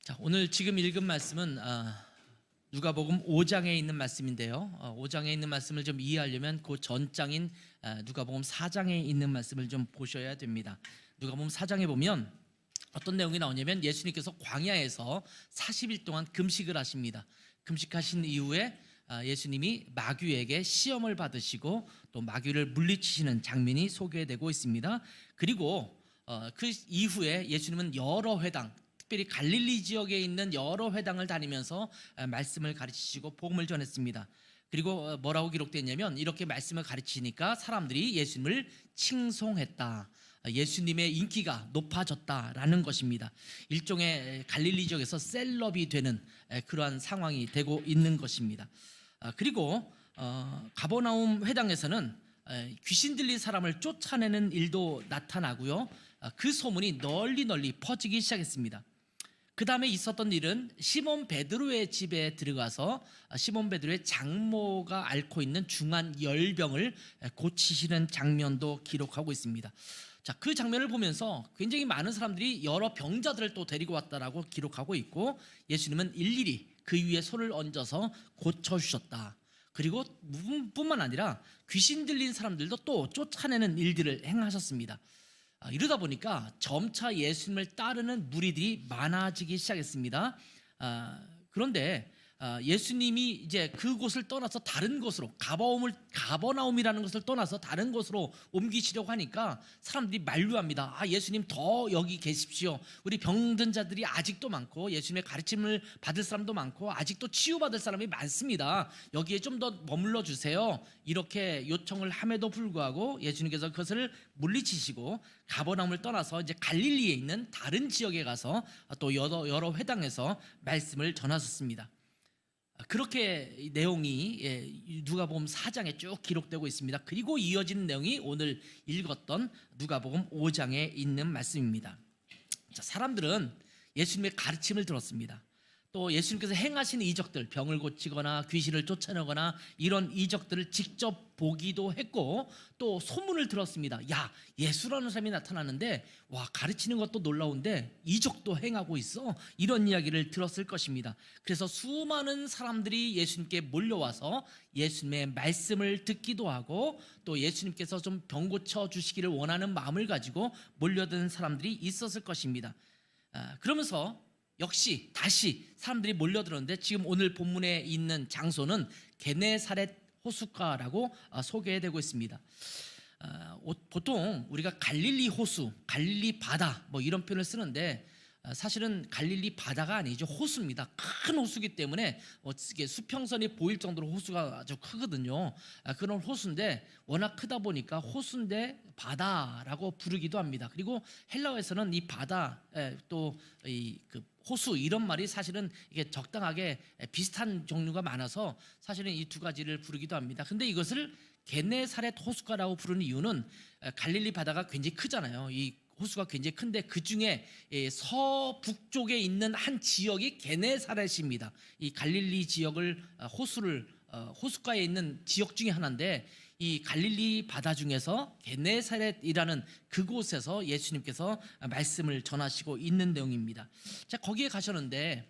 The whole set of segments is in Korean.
자, 오늘 지금 읽은 말씀은 누가복음 5장에 있는 말씀인데요. 5장에 있는 말씀을 좀 이해하려면 그 전장인 누가복음 4장에 있는 말씀을 좀 보셔야 됩니다. 누가복음 4장에 보면 어떤 내용이 나오냐면 예수님께서 광야에서 40일 동안 금식을 하십니다. 금식하신 이후에 예수님이 마귀에게 시험을 받으시고 또 마귀를 물리치시는 장면이 소개되고 있습니다. 그리고 그 이후에 예수님은 여러 회당, 특별히 갈릴리 지역에 있는 여러 회당을 다니면서 말씀을 가르치시고 복음을 전했습니다. 그리고 뭐라고 기록되었냐면 이렇게 말씀을 가르치니까 사람들이 예수님을 칭송했다. 예수님의 인기가 높아졌다라는 것입니다. 일종의 갈릴리 지역에서 셀럽이 되는 그러한 상황이 되고 있는 것입니다. 그리고 가버나움 회당에서는 귀신 들린 사람을 쫓아내는 일도 나타나고요. 그 소문이 널리 퍼지기 시작했습니다. 그 다음에 있었던 일은 시몬 베드로의 집에 들어가서 시몬 베드로의 장모가 앓고 있는 중한 열병을 고치시는 장면도 기록하고 있습니다. 자, 그 장면을 보면서 굉장히 많은 사람들이 여러 병자들을 또 데리고 왔다라고 기록하고 있고, 예수님은 일일이 그 위에 손을 얹어서 고쳐주셨다. 그리고 뿐만 아니라 귀신 들린 사람들도 또 쫓아내는 일들을 행하셨습니다. 이러다 보니까 점차 예수님을 따르는 무리들이 많아지기 시작했습니다. 그런데 예수님이 이제 그곳을 떠나서 다른 곳으로 가버나움이라는 것을 떠나서 다른 곳으로 옮기시려고 하니까 사람들이 만류합니다. 예수님 더 여기 계십시오. 우리 병든 자들이 아직도 많고 예수님의 가르침을 받을 사람도 많고 아직도 치유받을 사람이 많습니다. 여기에 좀 더 머물러 주세요. 이렇게 요청을 함에도 불구하고 예수님께서 그것을 물리치시고 가버나움을 떠나서 이제 갈릴리에 있는 다른 지역에 가서 또 여러 회당에서 말씀을 전하셨습니다. 그렇게 내용이 누가복음 4장에 쭉 기록되고 있습니다. 그리고 이어지는 내용이 오늘 읽었던 누가복음 5장에 있는 말씀입니다. 자, 사람들은 예수님의 가르침을 들었습니다. 또 예수님께서 행하신 이적들, 병을 고치거나 귀신을 쫓아내거나 이런 이적들을 직접 보기도 했고, 또 소문을 들었습니다. 야, 예수라는 사람이 나타나는데 와, 가르치는 것도 놀라운데 이적도 행하고 있어. 이런 이야기를 들었을 것입니다. 그래서 수많은 사람들이 예수님께 몰려와서 예수님의 말씀을 듣기도 하고, 또 예수님께서 좀 병 고쳐 주시기를 원하는 마음을 가지고 몰려든 사람들이 있었을 것입니다. 그러면서 역시 다시 사람들이 몰려들었는데, 지금 오늘 본문에 있는 장소는 게네사렛 호숫가라고 소개되고 있습니다. 보통 우리가 갈릴리 호수, 갈릴리 바다 뭐 이런 표현을 쓰는데 사실은 갈릴리 바다가 아니죠. 호수입니다. 큰 호수기 때문에 수평선이 보일 정도로 호수가 아주 크거든요. 그런 호수인데 워낙 크다 보니까 호수인데 바다라고 부르기도 합니다. 그리고 헬라어에서는 이 바다 또 그 호수 이런 말이 사실은 이게 적당하게 비슷한 종류가 많아서 사실은 이 두 가지를 부르기도 합니다. 근데 이것을 게네사렛 호수가라고 부르는 이유는 갈릴리 바다가 굉장히 크잖아요. 이 호수가 굉장히 큰데 그 중에 서북쪽에 있는 한 지역이 게네사렛입니다. 이 갈릴리 지역을 호숫가에 있는 지역 중에 하나인데, 이 갈릴리 바다 중에서 게네사렛이라는 그곳에서 예수님께서 말씀을 전하시고 있는 내용입니다. 자, 거기에 가셨는데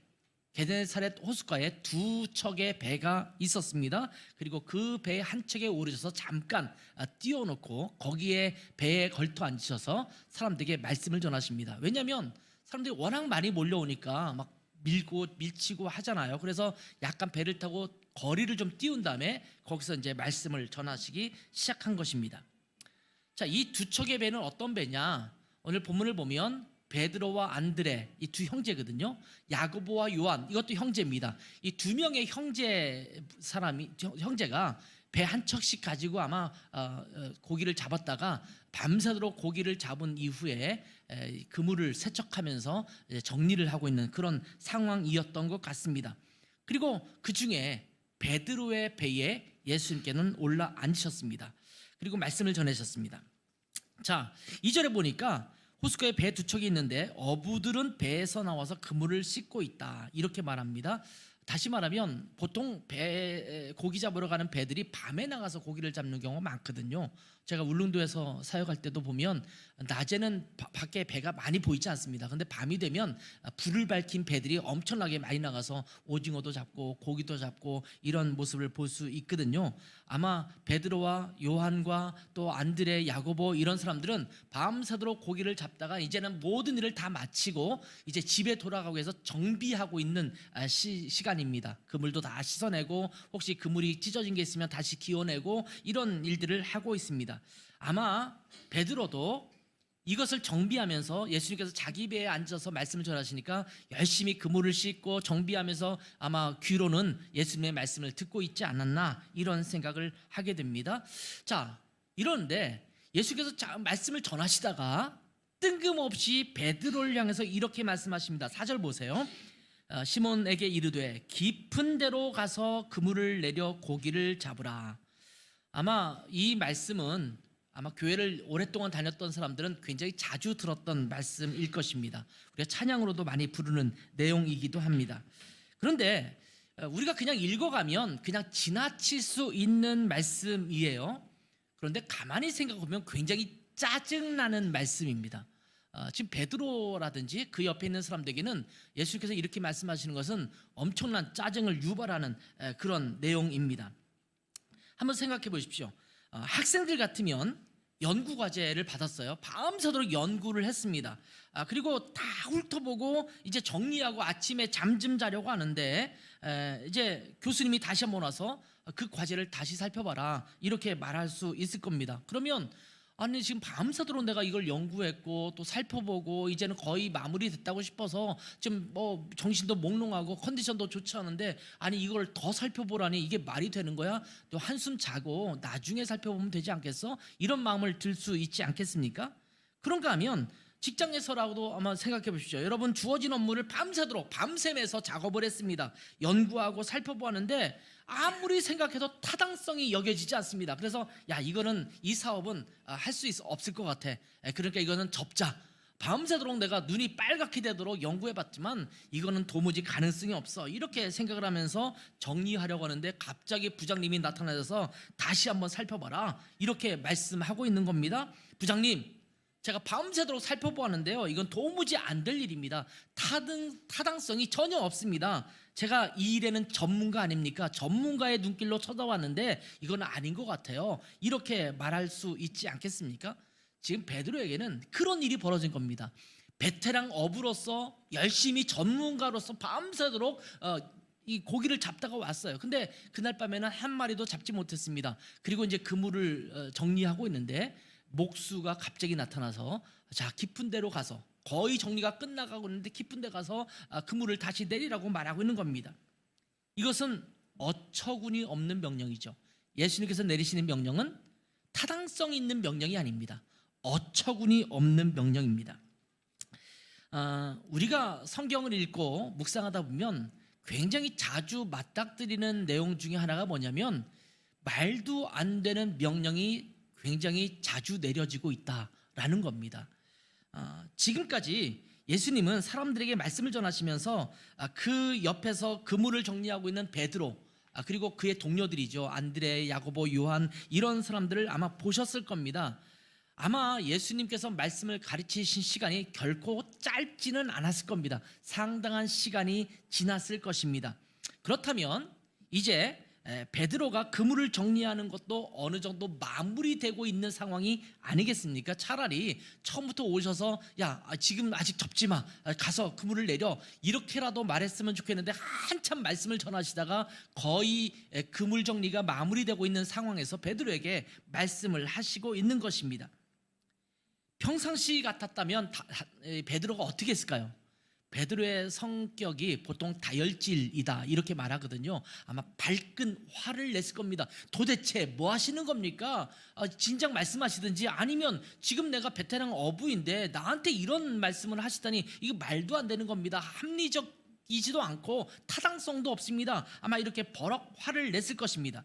게네사렛 호숫가에 두 척의 배가 있었습니다. 그리고 그 배 한 척에 오르셔서 잠깐 띄워놓고 거기에 배에 걸터 앉으셔서 사람들에게 말씀을 전하십니다. 왜냐하면 사람들이 워낙 많이 몰려오니까 막 밀치고 하잖아요. 그래서 약간 배를 타고 거리를 좀 띄운 다음에 거기서 이제 말씀을 전하시기 시작한 것입니다. 자, 이 두 척의 배는 어떤 배냐? 오늘 본문을 보면 베드로와 안드레, 이 두 형제거든요. 야고보와 요한, 이것도 형제입니다. 이 두 명의 형제가 배 한 척씩 가지고 아마 고기를 잡았다가 밤새도록 고기를 잡은 이후에 그물을 세척하면서 정리를 하고 있는 그런 상황이었던 것 같습니다. 그리고 그 중에 베드로의 배에 예수님께는 올라 앉으셨습니다. 그리고 말씀을 전하셨습니다. 자, 2절에 보니까 호숫가에 배 두 척이 있는데 어부들은 배에서 나와서 그물을 씻고 있다, 이렇게 말합니다. 다시 말하면 보통 고기 잡으러 가는 배들이 밤에 나가서 고기를 잡는 경우가 많거든요. 제가 울릉도에서 사역할 때도 보면 낮에는 밖에 배가 많이 보이지 않습니다. 근데 밤이 되면 불을 밝힌 배들이 엄청나게 많이 나가서 오징어도 잡고 고기도 잡고 이런 모습을 볼 수 있거든요. 아마 베드로와 요한과 또 안드레, 야고보 이런 사람들은 밤새도록 고기를 잡다가 이제는 모든 일을 다 마치고 이제 집에 돌아가기 위해서 정비하고 있는 시간입니다. 그물도 다 씻어내고 혹시 그물이 찢어진 게 있으면 다시 기어내고 이런 일들을 하고 있습니다. 아마 베드로도 이것을 정비하면서 예수님께서 자기 배에 앉아서 말씀을 전하시니까 열심히 그물을 씻고 정비하면서 아마 귀로는 예수님의 말씀을 듣고 있지 않았나 이런 생각을 하게 됩니다. 자, 이런데 예수께서 말씀을 전하시다가 뜬금없이 베드로를 향해서 이렇게 말씀하십니다. 4절 보세요. 시몬에게 이르되 깊은 데로 가서 그물을 내려 고기를 잡으라. 아마 이 말씀은 아마 교회를 오랫동안 다녔던 사람들은 굉장히 자주 들었던 말씀일 것입니다. 우리가 찬양으로도 많이 부르는 내용이기도 합니다. 그런데 우리가 그냥 읽어가면 그냥 지나칠 수 있는 말씀이에요. 그런데 가만히 생각해보면 굉장히 짜증나는 말씀입니다. 지금 베드로라든지 그 옆에 있는 사람들에게는 예수님께서 이렇게 말씀하시는 것은 엄청난 짜증을 유발하는 그런 내용입니다. 한번 생각해 보십시오. 학생들 같으면 연구 과제를 받았어요. 밤새도록 연구를 했습니다. 그리고 다 훑어보고 이제 정리하고 아침에 잠 좀 자려고 하는데 이제 교수님이 다시 한번 와서 그 과제를 다시 살펴봐라 이렇게 말할 수 있을 겁니다. 그러면 아니 지금 밤새도록 내가 이걸 연구했고 또 살펴보고 이제는 거의 마무리됐다고 싶어서 지금 뭐 정신도 몽롱하고 컨디션도 좋지 않은데 아니 이걸 더 살펴보라니 이게 말이 되는 거야? 또 한숨 자고 나중에 살펴보면 되지 않겠어? 이런 마음을 들 수 있지 않겠습니까? 그런가 하면 직장에서라도 아마 생각해 보십시오. 여러분 주어진 업무를 밤새도록 밤샘에서 작업을 했습니다. 연구하고 살펴보았는데 아무리 생각해도 타당성이 여겨지지 않습니다. 그래서 야 이거는 이 사업은 할 수 없을 것 같아. 그러니까 이거는 접자. 밤새도록 내가 눈이 빨갛게 되도록 연구해봤지만 이거는 도무지 가능성이 없어. 이렇게 생각을 하면서 정리하려고 하는데 갑자기 부장님이 나타나서 다시 한번 살펴봐라. 이렇게 말씀하고 있는 겁니다. 부장님 제가 밤새도록 살펴보았는데요. 이건 도무지 안 될 일입니다. 타당성이 전혀 없습니다. 제가 이 일에는 전문가 아닙니까? 전문가의 눈길로 쳐다봤는데 이건 아닌 것 같아요. 이렇게 말할 수 있지 않겠습니까? 지금 베드로에게는 그런 일이 벌어진 겁니다. 베테랑 어부로서 열심히 전문가로서 밤새도록 이 고기를 잡다가 왔어요. 근데 그날 밤에는 한 마리도 잡지 못했습니다. 그리고 이제 그물을 정리하고 있는데 목수가 갑자기 나타나서 자 깊은 데로 가서 거의 정리가 끝나가고 있는데 깊은 데 가서 그물을 다시 내리라고 말하고 있는 겁니다. 이것은 어처구니 없는 명령이죠. 예수님께서 내리시는 명령은 타당성 있는 명령이 아닙니다. 어처구니 없는 명령입니다. 우리가 성경을 읽고 묵상하다 보면 굉장히 자주 맞닥뜨리는 내용 중에 하나가 뭐냐면 말도 안 되는 명령이 굉장히 자주 내려지고 있다라는 겁니다. 지금까지 예수님은 사람들에게 말씀을 전하시면서 그 옆에서 그물을 정리하고 있는 베드로 그리고 그의 동료들이죠. 안드레, 야고보, 요한 이런 사람들을 아마 보셨을 겁니다. 아마 예수님께서 말씀을 가르치신 시간이 결코 짧지는 않았을 겁니다. 상당한 시간이 지났을 것입니다. 그렇다면 이제 베드로가 그물을 정리하는 것도 어느 정도 마무리되고 있는 상황이 아니겠습니까? 차라리 처음부터 오셔서 야 지금 아직 접지 마 가서 그물을 내려 이렇게라도 말했으면 좋겠는데 한참 말씀을 전하시다가 거의 그물 정리가 마무리되고 있는 상황에서 베드로에게 말씀을 하시고 있는 것입니다. 평상시 같았다면 베드로가 어떻게 했을까요? 베드로의 성격이 보통 다혈질이다 이렇게 말하거든요. 아마 밝은 화를 냈을 겁니다. 도대체 뭐 하시는 겁니까? 진작 말씀하시든지 아니면 지금 내가 베테랑 어부인데 나한테 이런 말씀을 하시다니 이거 말도 안 되는 겁니다. 합리적이지도 않고 타당성도 없습니다. 아마 이렇게 버럭 화를 냈을 것입니다.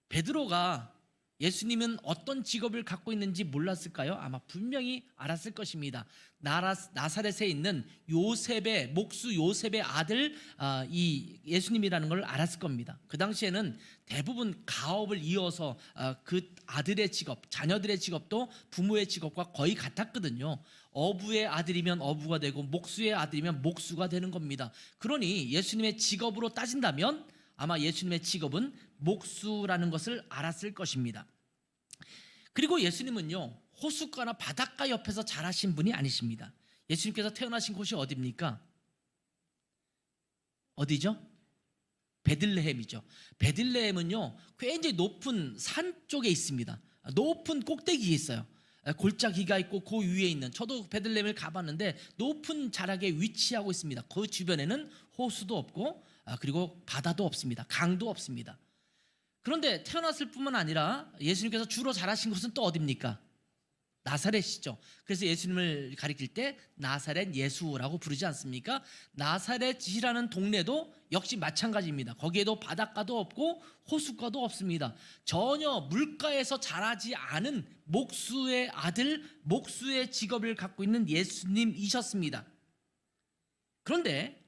베드로가 예수님은 어떤 직업을 갖고 있는지 몰랐을까요? 아마 분명히 알았을 것입니다. 나사렛에 있는 요셉의 목수 요셉의 아들 이 예수님이라는 걸 알았을 겁니다. 그 당시에는 대부분 가업을 이어서 그 아들의 직업, 자녀들의 직업도 부모의 직업과 거의 같았거든요. 어부의 아들이면 어부가 되고 목수의 아들이면 목수가 되는 겁니다. 그러니 예수님의 직업으로 따진다면 아마 예수님의 직업은 목수라는 것을 알았을 것입니다. 그리고 예수님은요, 호숫가나 바닷가 옆에서 자라신 분이 아니십니다. 예수님께서 태어나신 곳이 어디입니까? 어디죠? 베들레헴이죠. 베들레헴은요, 굉장히 높은 산 쪽에 있습니다. 높은 꼭대기에 있어요. 골짜기가 있고 그 위에 있는, 저도 베들레헴을 가봤는데 높은 자락에 위치하고 있습니다. 그 주변에는 호수도 없고 그리고 바다도 없습니다. 강도 없습니다. 그런데 태어났을 뿐만 아니라 예수님께서 주로 자라신 곳은 또 어디입니까? 나사렛이죠. 그래서 예수님을 가리킬 때 나사렛 예수라고 부르지 않습니까? 나사렛이라는 동네도 역시 마찬가지입니다. 거기에도 바닷가도 없고 호숫가도 없습니다. 전혀 물가에서 자라지 않은 목수의 아들, 목수의 직업을 갖고 있는 예수님이셨습니다. 그런데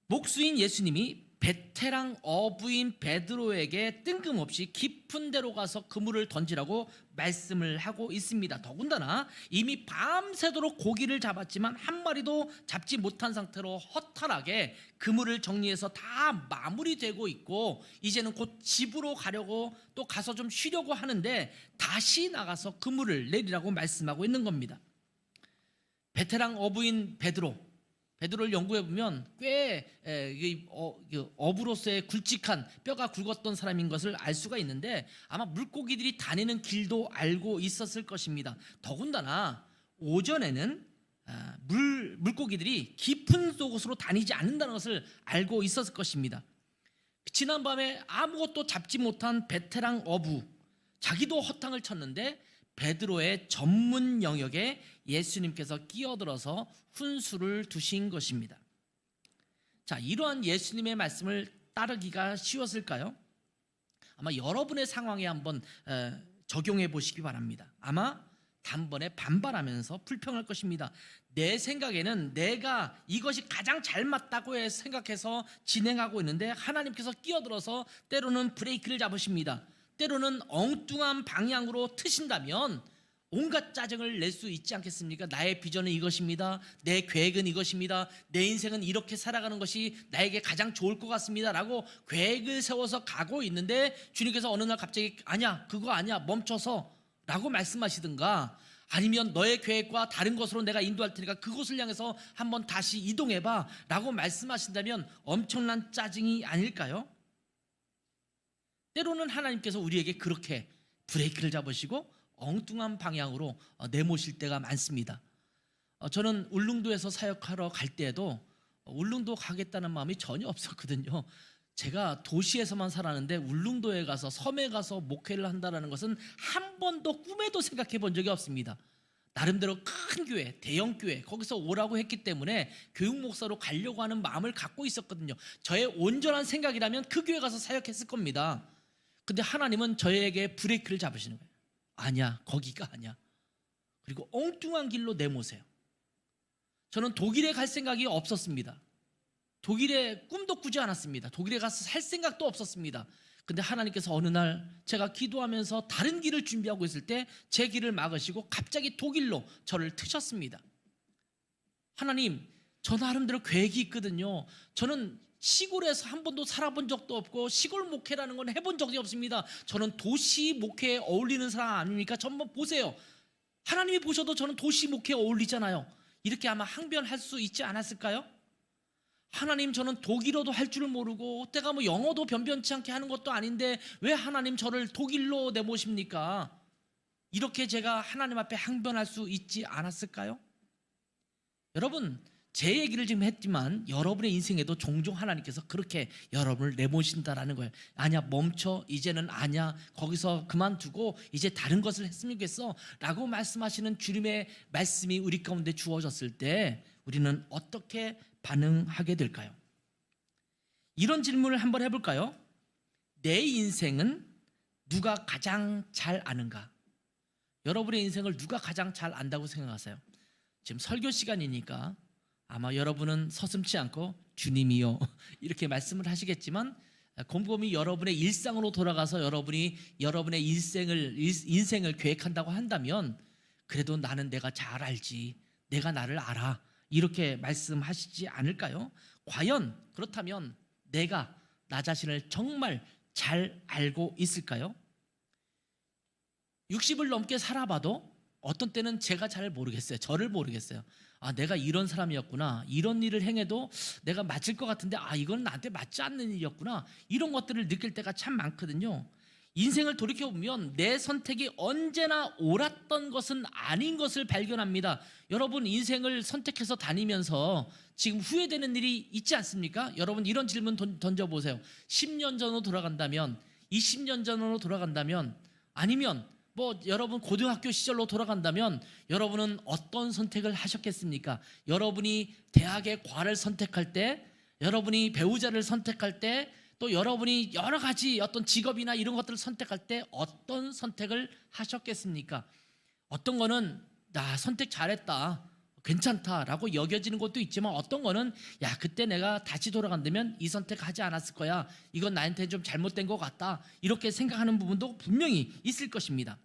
목수인 예수님이 베테랑 어부인 베드로에게 뜬금없이 깊은 데로 가서 그물을 던지라고 말씀을 하고 있습니다. 더군다나 이미 밤새도록 고기를 잡았지만 한 마리도 잡지 못한 상태로 허탈하게 그물을 정리해서 다 마무리되고 있고 이제는 곧 집으로 가려고 또 가서 좀 쉬려고 하는데 다시 나가서 그물을 내리라고 말씀하고 있는 겁니다. 베테랑 어부인 베드로를 연구해 보면 꽤 어부로서의 굵직한 뼈가 굵었던 사람인 것을 알 수가 있는데 아마 물고기들이 다니는 길도 알고 있었을 것입니다. 더군다나 오전에는 물고기들이 깊은 곳으로 다니지 않는다는 것을 알고 있었을 것입니다. 지난밤에 아무것도 잡지 못한 베테랑 어부, 자기도 허탕을 쳤는데 베드로의 전문 영역에 예수님께서 끼어들어서 훈수를 두신 것입니다. 자, 이러한 예수님의 말씀을 따르기가 쉬웠을까요? 아마 여러분의 상황에 한번 적용해 보시기 바랍니다. 아마 단번에 반발하면서 불평할 것입니다. 내 생각에는 내가 이것이 가장 잘 맞다고 생각해서 진행하고 있는데 하나님께서 끼어들어서 때로는 브레이크를 잡으십니다. 때로는 엉뚱한 방향으로 트신다면 온갖 짜증을 낼 수 있지 않겠습니까? 나의 비전은 이것입니다. 내 계획은 이것입니다. 내 인생은 이렇게 살아가는 것이 나에게 가장 좋을 것 같습니다 라고 계획을 세워서 가고 있는데 주님께서 어느 날 갑자기 아니야, 그거 아니야, 멈춰서 라고 말씀하시든가 아니면 너의 계획과 다른 것으로 내가 인도할 테니까 그곳을 향해서 한번 다시 이동해봐 라고 말씀하신다면 엄청난 짜증이 아닐까요? 때로는 하나님께서 우리에게 그렇게 브레이크를 잡으시고 엉뚱한 방향으로 내모실 때가 많습니다. 저는 울릉도에서 사역하러 갈 때에도 울릉도 가겠다는 마음이 전혀 없었거든요. 제가 도시에서만 살았는데 울릉도에 가서 섬에 가서 목회를 한다는 것은 한 번도 꿈에도 생각해 본 적이 없습니다. 나름대로 큰 교회, 대형 교회 거기서 오라고 했기 때문에 교육 목사로 가려고 하는 마음을 갖고 있었거든요. 저의 온전한 생각이라면 그 교회 가서 사역했을 겁니다. 근데 하나님은 저에게 브레이크를 잡으시는 거예요. 아니야, 거기가 아니야. 그리고 엉뚱한 길로 내모세요. 저는 독일에 갈 생각이 없었습니다. 독일에 꿈도 꾸지 않았습니다. 독일에 가서 살 생각도 없었습니다. 근데 하나님께서 어느 날 제가 기도하면서 다른 길을 준비하고 있을 때 제 길을 막으시고 갑자기 독일로 저를 트셨습니다. 하나님, 저 나름대로 계획이 있거든요. 저는 시골에서 한 번도 살아본 적도 없고 시골 목회라는 건 해본 적이 없습니다. 저는 도시 목회에 어울리는 사람 아닙니까? 저 한번 보세요. 하나님이 보셔도 저는 도시 목회에 어울리잖아요. 이렇게 아마 항변할 수 있지 않았을까요? 하나님, 저는 독일어도 할 줄 모르고 때가 뭐 영어도 변변치 않게 하는 것도 아닌데 왜 하나님 저를 독일로 내모십니까? 이렇게 제가 하나님 앞에 항변할 수 있지 않았을까요? 여러분, 제 얘기를 지금 했지만 여러분의 인생에도 종종 하나님께서 그렇게 여러분을 내모신다라는 거예요. 아니야, 멈춰, 이제는 아니야, 거기서 그만두고 이제 다른 것을 했으면 좋겠어 라고 말씀하시는 주님의 말씀이 우리 가운데 주어졌을 때 우리는 어떻게 반응하게 될까요? 이런 질문을 한번 해볼까요? 내 인생은 누가 가장 잘 아는가? 여러분의 인생을 누가 가장 잘 안다고 생각하세요? 지금 설교 시간이니까 아마 여러분은 서슴지 않고 주님이요 이렇게 말씀을 하시겠지만, 곰곰이 여러분의 일상으로 돌아가서 여러분이 여러분의 인생을 계획한다고 한다면, 그래도 나는 내가 잘 알지, 내가 나를 알아, 이렇게 말씀하시지 않을까요? 과연 그렇다면 내가 나 자신을 정말 잘 알고 있을까요? 60을 넘게 살아봐도 어떤 때는 제가 잘 모르겠어요. 저를 모르겠어요. 아, 내가 이런 사람이었구나. 이런 일을 행해도 내가 맞을 것 같은데, 아, 이건 나한테 맞지 않는 일이었구나. 이런 것들을 느낄 때가 참 많거든요. 인생을 돌이켜보면 내 선택이 언제나 옳았던 것은 아닌 것을 발견합니다. 여러분, 인생을 선택해서 다니면서 지금 후회되는 일이 있지 않습니까? 여러분, 이런 질문 던져보세요. 10년 전으로 돌아간다면, 20년 전으로 돌아간다면, 아니면 여러분 고등학교 시절로 돌아간다면 여러분은 어떤 선택을 하셨겠습니까? 여러분이 대학의 과를 선택할 때, 여러분이 배우자를 선택할 때, 또 여러분이 여러 가지 어떤 직업이나 이런 것들을 선택할 때 어떤 선택을 하셨겠습니까? 어떤 거는 나 선택 잘했다, 괜찮다라고 여겨지는 것도 있지만, 어떤 거는 야, 그때 내가 다시 돌아간다면 이 선택하지 않았을 거야, 이건 나한테 좀 잘못된 것 같다, 이렇게 생각하는 부분도 분명히 있을 것입니다.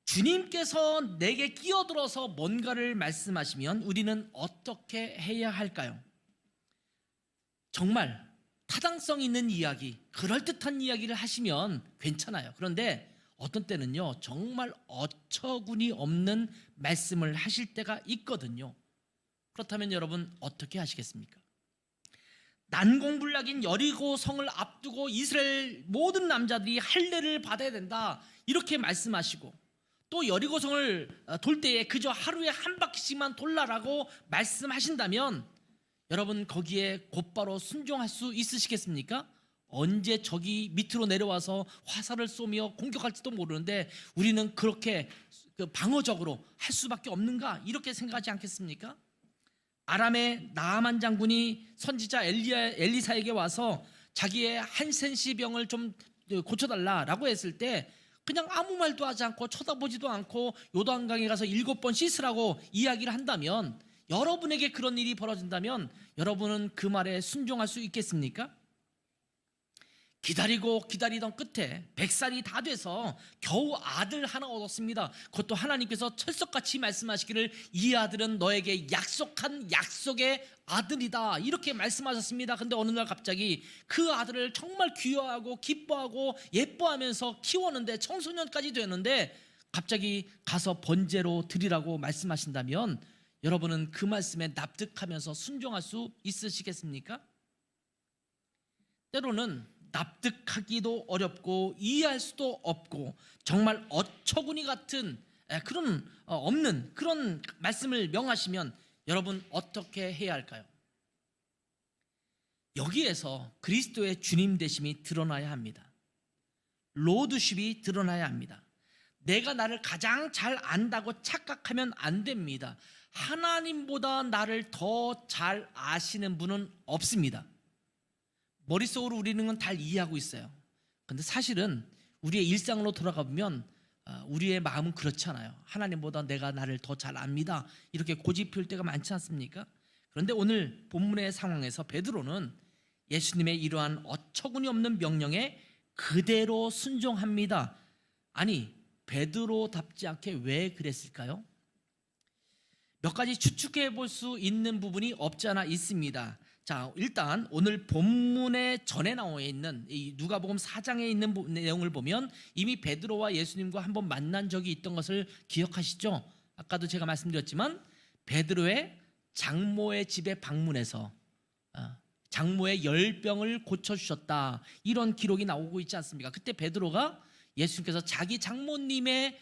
주님께서 내게 끼어들어서 뭔가를 말씀하시면 우리는 어떻게 해야 할까요? 정말 타당성 있는 이야기, 그럴듯한 이야기를 하시면 괜찮아요. 그런데 어떤 때는요, 정말 어처구니 없는 말씀을 하실 때가 있거든요. 그렇다면 여러분 어떻게 하시겠습니까? 난공불락인 여리고 성을 앞두고 이스라엘 모든 남자들이 할례를 받아야 된다, 이렇게 말씀하시고, 또 여리고 성을 돌 때에 그저 하루에 한 바퀴씩만 돌라라고 말씀하신다면 여러분 거기에 곧바로 순종할 수 있으시겠습니까? 언제 적이 밑으로 내려와서 화살을 쏘며 공격할지도 모르는데 우리는 그렇게 방어적으로 할 수밖에 없는가, 이렇게 생각하지 않겠습니까? 아람의 나아만 장군이 선지자 엘리사에게 와서 자기의 한센시 병을 좀 고쳐달라라고 했을 때 그냥 아무 말도 하지 않고 쳐다보지도 않고 요단강에 가서 7번 씻으라고 이야기를 한다면, 여러분에게 그런 일이 벌어진다면 여러분은 그 말에 순종할 수 있겠습니까? 기다리던 끝에 100살이 다 돼서 겨우 아들 하나 얻었습니다. 그것도 하나님께서 철석같이 말씀하시기를 이 아들은 너에게 약속한 약속의 아들이다, 이렇게 말씀하셨습니다. 근데 어느 날 갑자기 그 아들을 정말 귀여워하고 기뻐하고 예뻐하면서 키웠는데 청소년까지 되는데 갑자기 가서 번제로 드리라고 말씀하신다면 여러분은 그 말씀에 납득하면서 순종할 수 있으시겠습니까? 때로는 납득하기도 어렵고 이해할 수도 없고 정말 어처구니 같은 없는 그런 말씀을 명하시면 여러분 어떻게 해야 할까요? 여기에서 그리스도의 주님 되심이 드러나야 합니다. 로드십이 드러나야 합니다. 내가 나를 가장 잘 안다고 착각하면 안 됩니다. 하나님보다 나를 더 잘 아시는 분은 없습니다. 머릿속으로 우리는 다 이해하고 있어요. 근데 사실은 우리의 일상으로 돌아가 보면 우리의 마음은 그렇지 않아요. 하나님보다 내가 나를 더 잘 압니다, 이렇게 고집필 때가 많지 않습니까? 그런데 오늘 본문의 상황에서 베드로는 예수님의 이러한 어처구니 없는 명령에 그대로 순종합니다. 아니, 베드로답지 않게 왜 그랬을까요? 몇 가지 추측해 볼 수 있는 부분이 없지 않아 있습니다. 자, 일단 오늘 본문에 전에 나와 있는 이 누가복음 4장에 있는 내용을 보면 이미 베드로와 예수님과 한번 만난 적이 있던 것을 기억하시죠? 아까도 제가 말씀드렸지만 베드로의 장모의 집에 방문해서 장모의 열병을 고쳐주셨다, 이런 기록이 나오고 있지 않습니까? 그때 베드로가 예수님께서 자기 장모님의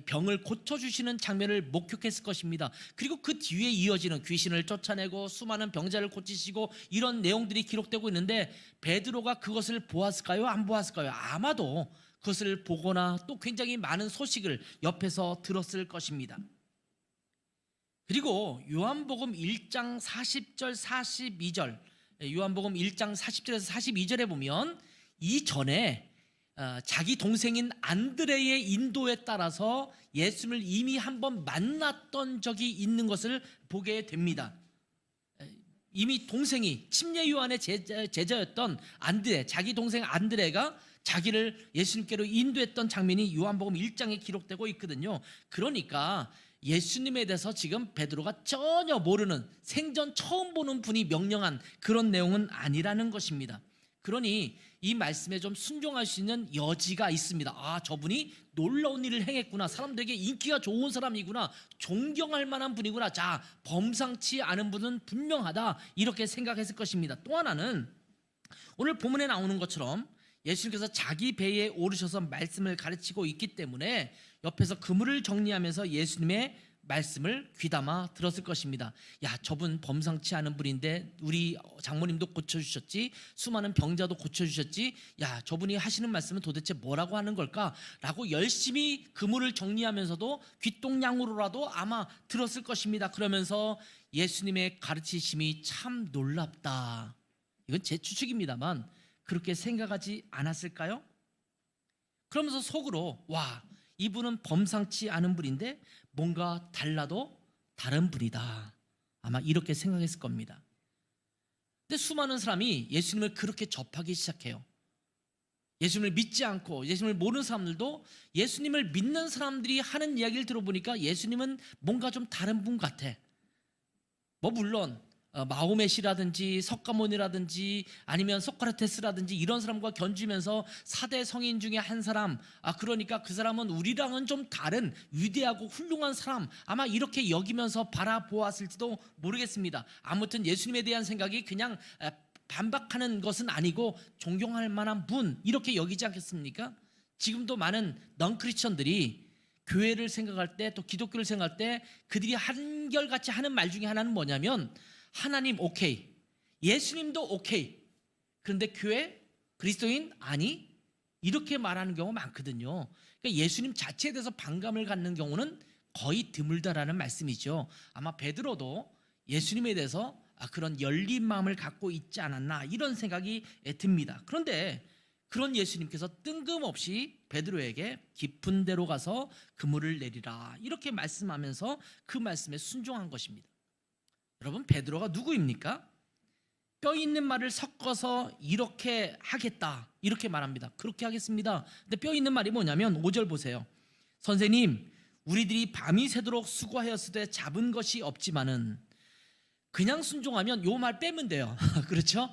병을 고쳐주시는 장면을 목격했을 것입니다. 그리고 그 뒤에 이어지는 귀신을 쫓아내고 수많은 병자를 고치시고 이런 내용들이 기록되고 있는데 베드로가 그것을 보았을까요? 안 보았을까요? 아마도 그것을 보거나 또 굉장히 많은 소식을 옆에서 들었을 것입니다. 그리고 요한복음 1장 40절 42절, 요한복음 1장 40절에서 42절에 보면 이전에 자기 동생인 안드레의 인도에 따라서 예수님을 이미 한번 만났던 적이 있는 것을 보게 됩니다. 이미 동생이 침례 요한의 제자였던 안드레, 자기 동생 안드레가 자기를 예수님께로 인도했던 장면이 요한복음 1장에 기록되고 있거든요. 그러니까 예수님에 대해서 지금 베드로가 전혀 모르는, 생전 처음 보는 분이 명령한 그런 내용은 아니라는 것입니다. 그러니 이 말씀에 좀 순종할 수 있는 여지가 있습니다. 아, 저분이 놀라운 일을 행했구나, 사람들에게 인기가 좋은 사람이구나, 존경할 만한 분이구나, 자, 범상치 않은 분은 분명하다, 이렇게 생각했을 것입니다. 또 하나는 오늘 본문에 나오는 것처럼 예수님께서 자기 배에 오르셔서 말씀을 가르치고 있기 때문에 옆에서 그물을 정리하면서 예수님의 말씀을 귀담아 들었을 것입니다. 야, 저분 범상치 않은 분인데 우리 장모님도 고쳐주셨지, 수많은 병자도 고쳐주셨지, 야, 저분이 하시는 말씀은 도대체 뭐라고 하는 걸까? 라고 열심히 그물을 정리하면서도 귓동냥으로라도 아마 들었을 것입니다. 그러면서 예수님의 가르치심이 참 놀랍다, 이건 제 추측입니다만 그렇게 생각하지 않았을까요? 그러면서 속으로, 와, 이분은 범상치 않은 분인데 뭔가 달라도 다른 분이다, 아마 이렇게 생각했을 겁니다. 근데 수많은 사람이 예수님을 그렇게 접하기 시작해요. 예수님을 믿지 않고 예수님을 모르는 사람들도 예수님을 믿는 사람들이 하는 이야기를 들어보니까 예수님은 뭔가 좀 다른 분 같아. 뭐 물론 마호멧이라든지 석가모니라든지 아니면 소크라테스라든지 이런 사람과 견주면서 4대 성인 중에 한 사람, 그러니까 그 사람은 우리랑은 좀 다른 위대하고 훌륭한 사람, 아마 이렇게 여기면서 바라보았을지도 모르겠습니다. 아무튼 예수님에 대한 생각이 그냥 반박하는 것은 아니고 존경할 만한 분, 이렇게 여기지 않겠습니까? 지금도 많은 넌크리스천들이 교회를 생각할 때, 또 기독교를 생각할 때 그들이 한결같이 하는 말 중에 하나는 뭐냐면, 하나님 오케이, 예수님도 오케이, 그런데 교회, 그리스도인 아니, 이렇게 말하는 경우가 많거든요. 그러니까 예수님 자체에 대해서 반감을 갖는 경우는 거의 드물다라는 말씀이죠. 아마 베드로도 예수님에 대해서 그런 열린 마음을 갖고 있지 않았나, 이런 생각이 듭니다. 그런데 그런 예수님께서 뜬금없이 베드로에게 깊은 데로 가서 그물을 내리라, 이렇게 말씀하면서 그 말씀에 순종한 것입니다. 여러분, 베드로가 누구입니까? 뼈 있는 말을 섞어서 이렇게 하겠다, 이렇게 말합니다. 그렇게 하겠습니다. 근데 뼈 있는 말이 뭐냐면 5절 보세요. 선생님, 우리들이 밤이 새도록 수고하였으되 잡은 것이 없지만은, 그냥 순종하면 요 말 빼면 돼요. 그렇죠?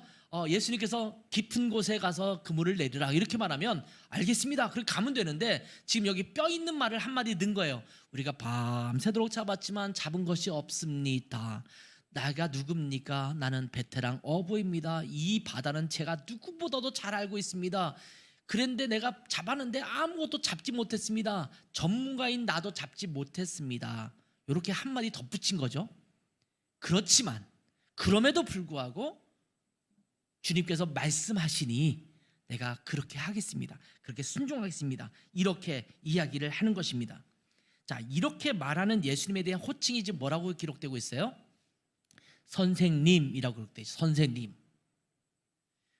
예수님께서 깊은 곳에 가서 그물을 내리라, 이렇게 말하면 알겠습니다, 그렇게 가면 되는데, 지금 여기 뼈 있는 말을 한마디 넣은 거예요. 우리가 밤새도록 잡았지만 잡은 것이 없습니다. 나가 누굽니까? 나는 베테랑 어부입니다. 이 바다는 제가 누구보다도 잘 알고 있습니다. 그런데 내가 잡았는데 아무것도 잡지 못했습니다. 전문가인 나도 잡지 못했습니다. 이렇게 한마디 덧붙인 거죠. 그렇지만 그럼에도 불구하고 주님께서 말씀하시니 내가 그렇게 하겠습니다, 그렇게 순종하겠습니다, 이렇게 이야기를 하는 것입니다. 자, 이렇게 말하는 예수님에 대한 호칭이 지금 뭐라고 기록되고 있어요? 선생님이라고 기록되어 있어요. 선생님.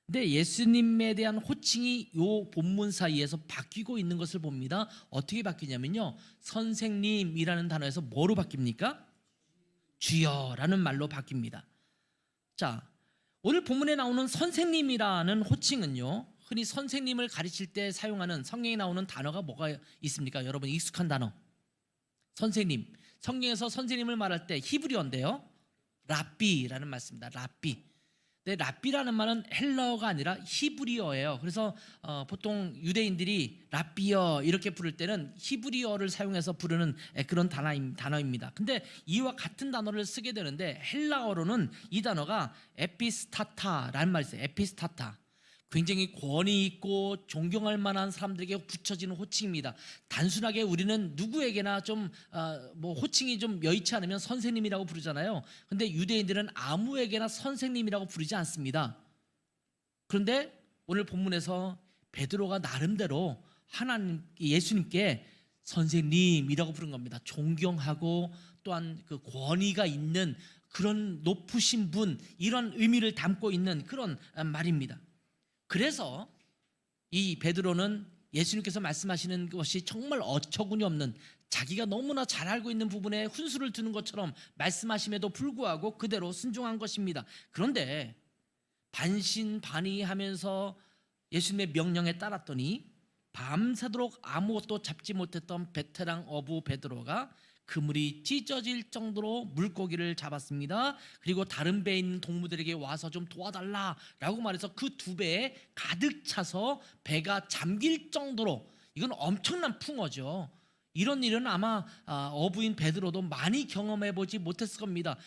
근데 예수님에 대한 호칭이 요 본문 사이에서 바뀌고 있는 것을 봅니다. 어떻게 바뀌냐면요, 선생님이라는 단어에서 뭐로 바뀝니까? 주여라는 말로 바뀝니다. 자, 오늘 본문에 나오는 선생님이라는 호칭은요, 흔히 선생님을 가르칠 때 사용하는, 성경에 나오는 단어가 뭐가 있습니까? 여러분 익숙한 단어, 선생님. 성경에서 선생님을 말할 때 히브리어인데요, 랍비라는 말씀입니다. 랍비. 근데 랍비라는 말은 헬라어가 아니라 히브리어예요. 그래서 보통 유대인들이 랍비어 이렇게 부를 때는 히브리어를 사용해서 부르는 그런 단어입니다. 근데 이와 같은 단어를 쓰게 되는데, 헬라어로는 이 단어가 에피스타타라는 말이 있어요. 에피스타타. 굉장히 권위 있고 존경할 만한 사람들에게 붙여지는 호칭입니다. 단순하게 우리는 누구에게나 좀 호칭이 좀 여의치 않으면 선생님이라고 부르잖아요. 근데 유대인들은 아무에게나 선생님이라고 부르지 않습니다. 그런데 오늘 본문에서 베드로가 나름대로 하나님, 예수님께 선생님이라고 부른 겁니다. 존경하고 또한 그 권위가 있는 그런 높으신 분, 이런 의미를 담고 있는 그런 말입니다. 그래서 이 베드로는 예수님께서 말씀하시는 것이 정말 어처구니 없는, 자기가 너무나 잘 알고 있는 부분에 훈수를 두는 것처럼 말씀하심에도 불구하고 그대로 순종한 것입니다. 그런데 반신반의하면서 예수님의 명령에 따랐더니 밤새도록 아무것도 잡지 못했던 베테랑 어부 베드로가 그물이 찢어질 정도로 물고기를 잡았습니다. 그리고 다른 배에 있는 동무들에게 와서 좀 도와달라라고 말해서 그 두 배에 가득 차서 배가 잠길 정도로, 이건 엄청난 풍어죠. 이런 일은 아마 어부인 베드로도 많이 경험해보지 못했을 겁니다.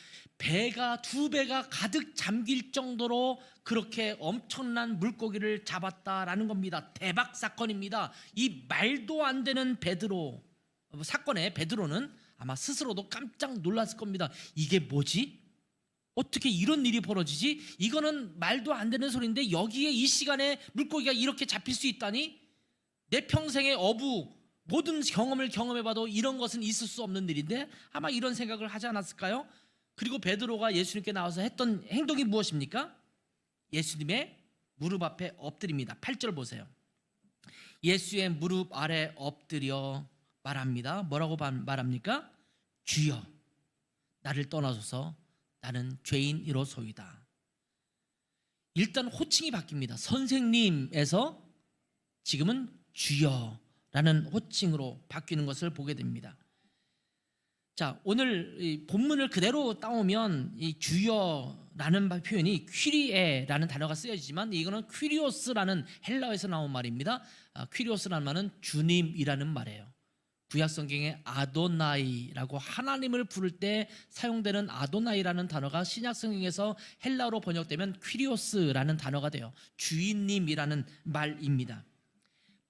두 배가 가득 잠길 정도로 그렇게 엄청난 물고기를 잡았다라는 겁니다. 대박 사건입니다. 이 말도 안 되는 사건에 베드로는 아마 스스로도 깜짝 놀랐을 겁니다. 이게 뭐지? 어떻게 이런 일이 벌어지지? 이거는 말도 안 되는 소리인데 여기에 이 시간에 물고기가 이렇게 잡힐 수 있다니? 내 평생의 모든 경험을 경험해봐도 이런 것은 있을 수 없는 일인데, 아마 이런 생각을 하지 않았을까요? 그리고 베드로가 예수님께 나와서 했던 행동이 무엇입니까? 예수님의 무릎 앞에 엎드립니다. 8절 보세요. 예수의 무릎 아래 엎드려 말합니다. 뭐라고 말합니까? 주여, 나를 떠나소서, 나는 죄인이로소이다. 일단 호칭이 바뀝니다. 선생님에서 지금은 주여라는 호칭으로 바뀌는 것을 보게 됩니다. 자, 오늘 이 본문을 그대로 따오면 이 주여라는 표현이 퀴리에라는 단어가 쓰여지지만 이거는 퀴리오스라는 헬라어에서 나온 말입니다. 퀴리오스라는 말은 주님이라는 말이에요. 구약 성경에 아도나이라고 하나님을 부를 때 사용되는 아도나이라는 단어가 신약 성경에서 헬라어로 번역되면 퀴리오스라는 단어가 돼요. 주인님이라는 말입니다.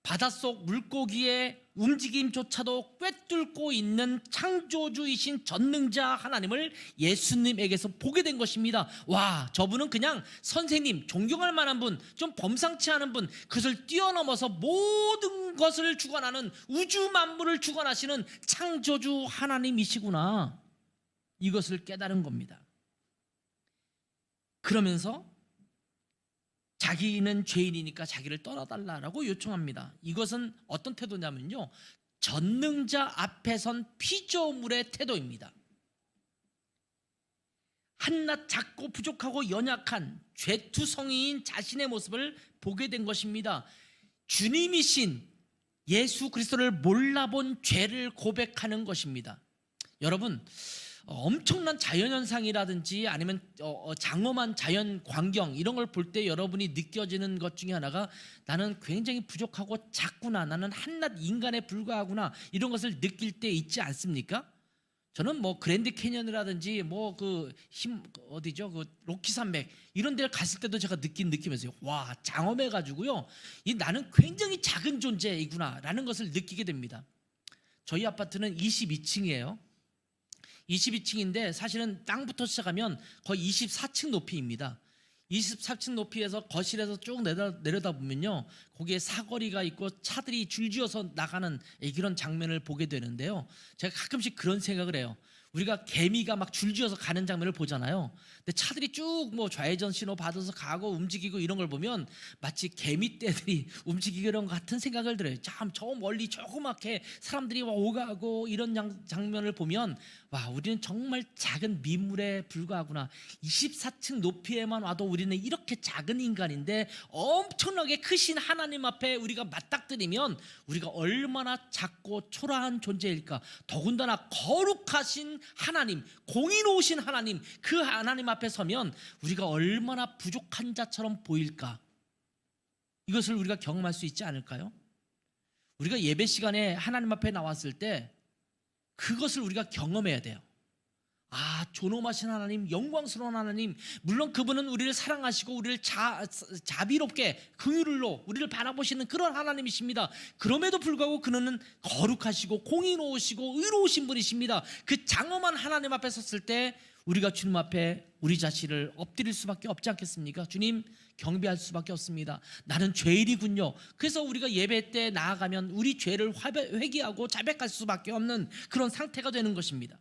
바닷속 물고기의 움직임조차도 꿰뚫고 있는 창조주이신 전능자 하나님을 예수님에게서 보게 된 것입니다. 와, 저분은 그냥 선생님, 존경할 만한 분, 좀 범상치 않은 분, 그것을 뛰어넘어서 모든 것을 주관하는, 우주 만물을 주관하시는 창조주 하나님이시구나, 이것을 깨달은 겁니다. 그러면서 자기는 죄인이니까 자기를 떠나달라고 요청합니다. 이것은 어떤 태도냐면요, 전능자 앞에 선 피조물의 태도입니다. 한낱 작고 부족하고 연약한 죄투성이인 자신의 모습을 보게 된 것입니다. 주님이신 예수 그리스도를 몰라본 죄를 고백하는 것입니다. 여러분, 엄청난 자연현상이라든지 아니면 장엄한 자연 광경, 이런 걸 볼 때 여러분이 느껴지는 것 중에 하나가, 나는 굉장히 부족하고 작구나, 나는 한낱 인간에 불과하구나, 이런 것을 느낄 때 있지 않습니까? 저는 그랜드 캐년이라든지 로키 산맥 이런 데를 갔을 때도 제가 느끼면서요, 와, 장엄해가지고요, 나는 굉장히 작은 존재이구나 라는 것을 느끼게 됩니다. 저희 아파트는 22층이에요. 22층인데 사실은 땅부터 시작하면 거의 24층 높이입니다. 24층 높이에서 거실에서 쭉 내려다보면요, 거기에 사거리가 있고 차들이 줄지어서 나가는 그런 장면을 보게 되는데요, 제가 가끔씩 그런 생각을 해요. 우리가 개미가 막 줄지어서 가는 장면을 보잖아요. 근데 차들이 쭉 좌회전 신호 받아서 가고 움직이고 이런 걸 보면 마치 개미떼들이 움직이는 것 같은 생각을 들어요. 참 저 멀리 조그맣게 사람들이 오가고 이런 장면을 보면, 와, 우리는 정말 작은 민물에 불과하구나. 24층 높이에만 와도 우리는 이렇게 작은 인간인데 엄청나게 크신 하나님 앞에 우리가 맞닥뜨리면 우리가 얼마나 작고 초라한 존재일까. 더군다나 거룩하신 하나님, 공의로우신 하나님, 그 하나님 앞에 서면 우리가 얼마나 부족한 자처럼 보일까. 이것을 우리가 경험할 수 있지 않을까요? 우리가 예배 시간에 하나님 앞에 나왔을 때 그것을 우리가 경험해야 돼요. 아, 존엄하신 하나님, 영광스러운 하나님, 물론 그분은 우리를 사랑하시고 우리를 자비롭게 긍휼로 우리를 바라보시는 그런 하나님이십니다. 그럼에도 불구하고 그는 거룩하시고 공의로우시고 의로우신 분이십니다. 그 장엄한 하나님 앞에 섰을 때 우리가 주님 앞에 우리 자신을 엎드릴 수밖에 없지 않겠습니까? 주님, 경배할 수밖에 없습니다. 나는 죄인이군요. 그래서 우리가 예배 때 나아가면 우리 죄를 회개하고 자백할 수밖에 없는 그런 상태가 되는 것입니다.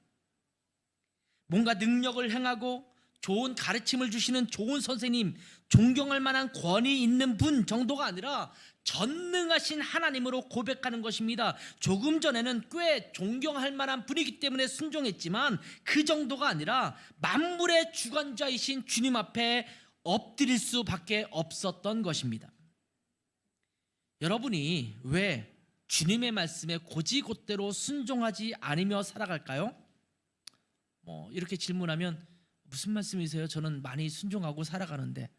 뭔가 능력을 행하고 좋은 가르침을 주시는 좋은 선생님, 존경할 만한 권위 있는 분 정도가 아니라 전능하신 하나님으로 고백하는 것입니다. 조금 전에는 꽤 존경할 만한 분이기 때문에 순종했지만 그 정도가 아니라 만물의 주관자이신 주님 앞에 엎드릴 수밖에 없었던 것입니다. 여러분이 왜 주님의 말씀에 곧이곧대로 순종하지 않으며 살아갈까요? 이렇게 질문하면 무슨 말씀이세요? 저는 많이 순종하고 살아가는데.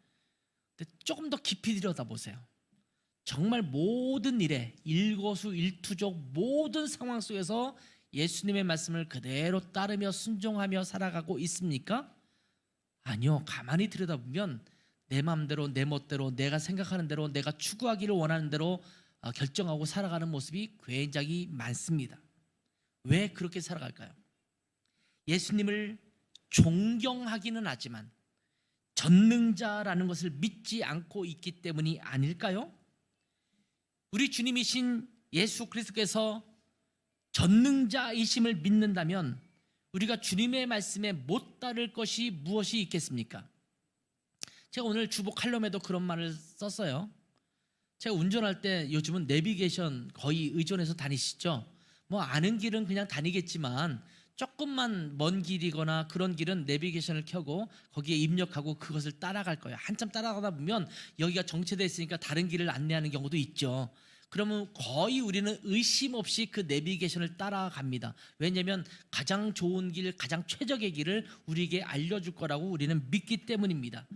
근데 조금 더 깊이 들여다보세요. 정말 모든 일에 일거수일투족 모든 상황 속에서 예수님의 말씀을 그대로 따르며 순종하며 살아가고 있습니까? 아니요. 가만히 들여다보면 내 마음대로 내 멋대로 내가 생각하는 대로 내가 추구하기를 원하는 대로 결정하고 살아가는 모습이 굉장히 많습니다. 왜 그렇게 살아갈까요? 예수님을 존경하기는 하지만 전능자라는 것을 믿지 않고 있기 때문이 아닐까요? 우리 주님이신 예수 그리스도께서 전능자이심을 믿는다면 우리가 주님의 말씀에 못 따를 것이 무엇이 있겠습니까? 제가 오늘 주보 칼럼에도 그런 말을 썼어요. 제가 운전할 때 요즘은 내비게이션 거의 의존해서 다니시죠? 아는 길은 그냥 다니겠지만 조금만 먼 길이거나 그런 길은 내비게이션을 켜고 거기에 입력하고 그것을 따라갈 거예요. 한참 따라가다 보면 여기가 정체되어 있으니까 다른 길을 안내하는 경우도 있죠. 그러면 거의 우리는 의심 없이 그 내비게이션을 따라갑니다. 왜냐하면 가장 좋은 길, 가장 최적의 길을 우리에게 알려줄 거라고 우리는 믿기 때문입니다.